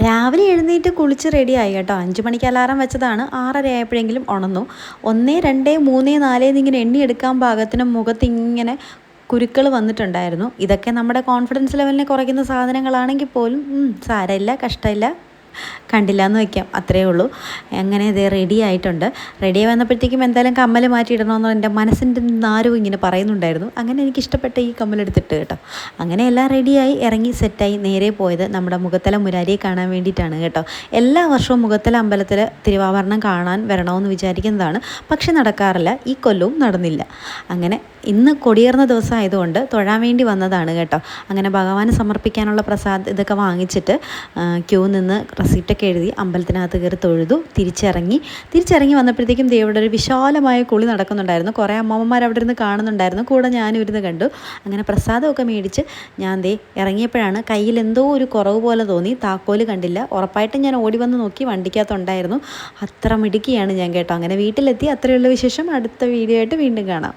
രാവിലെ എഴുന്നേറ്റ് കുളിച്ച് റെഡിയായി കേട്ടോ. 5 മണിക്ക് അലാറം വെച്ചതാണ്. 6:30 ആയപ്പോഴെങ്കിലും ഉണർന്നു. 1, 2, 3, 4 എന്നിങ്ങനെ എണ്ണിയെടുക്കാൻ പാകത്തിന് മുഖത്തിങ്ങനെ കുരുക്കൾ വന്നിട്ടുണ്ടായിരുന്നു. ഇതൊക്കെ നമ്മുടെ കോൺഫിഡൻസ് ലെവലിനെ കുറയ്ക്കുന്ന സാധനങ്ങളാണെങ്കിൽ പോലും സാരമില്ല, കഷ്ടമില്ല, കണ്ടില്ല എന്ന് വയ്ക്കാം, അത്രയേ ഉള്ളൂ. അങ്ങനെ ഇതേ റെഡി ആയിട്ടുണ്ട്. റെഡി വന്നപ്പോഴത്തേക്കും എന്തായാലും കമ്മൽ മാറ്റിയിടണമെന്ന് എൻ്റെ മനസ്സിൻ്റെ ആരും ഇങ്ങനെ പറയുന്നുണ്ടായിരുന്നു. അങ്ങനെ എനിക്കിഷ്ടപ്പെട്ട ഈ കമ്മലെടുത്തിട്ട് കേട്ടോ. അങ്ങനെ എല്ലാം റെഡിയായി ഇറങ്ങി സെറ്റായി നേരെ പോയത് നമ്മുടെ മുഖത്തല മുരാരിയെ കാണാൻ വേണ്ടിയിട്ടാണ് കേട്ടോ. എല്ലാ വർഷവും മുഖത്തല അമ്പലത്തിൽ തിരുവാഭരണം കാണാൻ വരണമെന്ന് വിചാരിക്കുന്നതാണ്, പക്ഷെ നടക്കാറില്ല. ഈ കൊല്ലവും നടന്നില്ല. അങ്ങനെ ഇന്ന് കൊടിയേറുന്ന ദിവസം ആയതുകൊണ്ട് തൊഴാൻ വേണ്ടി വന്നതാണ് കേട്ടോ. അങ്ങനെ ഭഗവാന് സമർപ്പിക്കാനുള്ള ഇതൊക്കെ വാങ്ങിച്ചിട്ട് ക്യൂ നിന്ന് റെസിപ്റ്റൊക്കെ എഴുതി അമ്പലത്തിനകത്ത് കയറി തൊഴുതു. തിരിച്ചിറങ്ങി വന്നപ്പോഴത്തേക്കും ദേവിടെ ഒരു വിശാലമായ കുളി നടക്കുന്നുണ്ടായിരുന്നു. കുറേ അമ്മമ്മമാർ അവിടെ ഇരുന്ന് കാണുന്നുണ്ടായിരുന്നു. കൂടെ ഞാനും ഇരുന്ന് കണ്ടു. അങ്ങനെ പ്രസാദമൊക്കെ മേടിച്ച് ഞാൻ ഇറങ്ങിയപ്പോഴാണ് കയ്യിൽ എന്തോ ഒരു കുറവ് പോലെ തോന്നി. താക്കോല് കണ്ടില്ല. ഉറപ്പായിട്ടും ഞാൻ ഓടി വന്ന് നോക്കി, വണ്ടിക്കകത്തുണ്ടായിരുന്നു. അത്ര മിടുക്കിയാണ് ഞാൻ കേട്ടോ. അങ്ങനെ വീട്ടിലെത്തി. അത്രയുള്ള വിശേഷം. അടുത്ത വീഡിയോ ആയിട്ട് വീണ്ടും കാണാം.